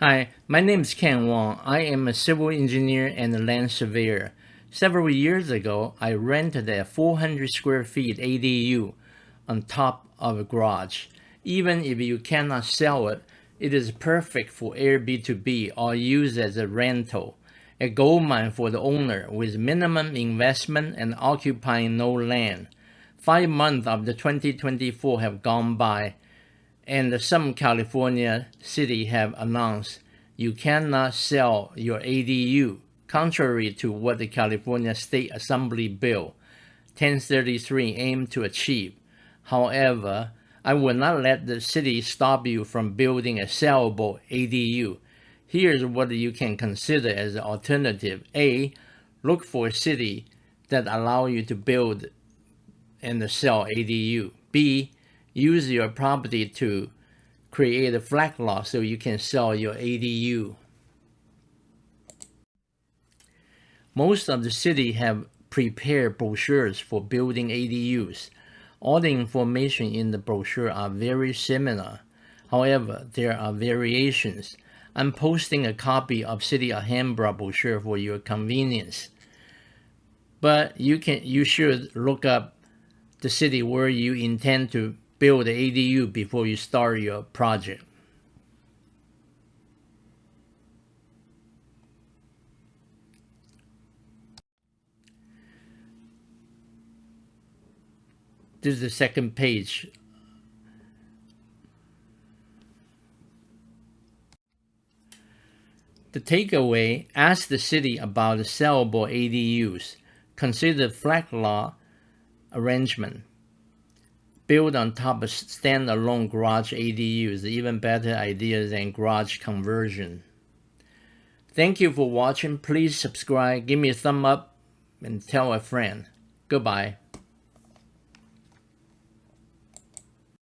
Hi, my name is Ken Wong. I am a civil engineer and a land surveyor. Several years ago, I rented a 400 square feet ADU on top of a garage. Even if you cannot sell it, it is perfect for Airbnb or use as a rental. A goldmine for the owner with minimum investment and occupying no land. 5 months of the 2024 have gone by, and some California city have announced you cannot sell your ADU, contrary to what the California State Assembly Bill 1033 aimed to achieve. However, I will not let the city stop you from building a sellable ADU. Here's what you can consider as an alternative. A. Look for a city that allow you to build and sell ADU. B. Use your property to create a flag lot so you can sell your ADU. Most of the city have prepared brochures for building ADUs. All the information in the brochure are very similar. However, there are variations. I'm posting a copy of City of Alhambra brochure for your convenience. But you should look up the city where you intend to build the ADU before you start your project. This is the second page. The takeaway: ask the city about the sellable ADUs. Consider flag lot arrangement. Build on top of standalone garage ADUs, even better idea than garage conversion. Thank you for watching. Please subscribe, give me a thumb up, and tell a friend. Goodbye.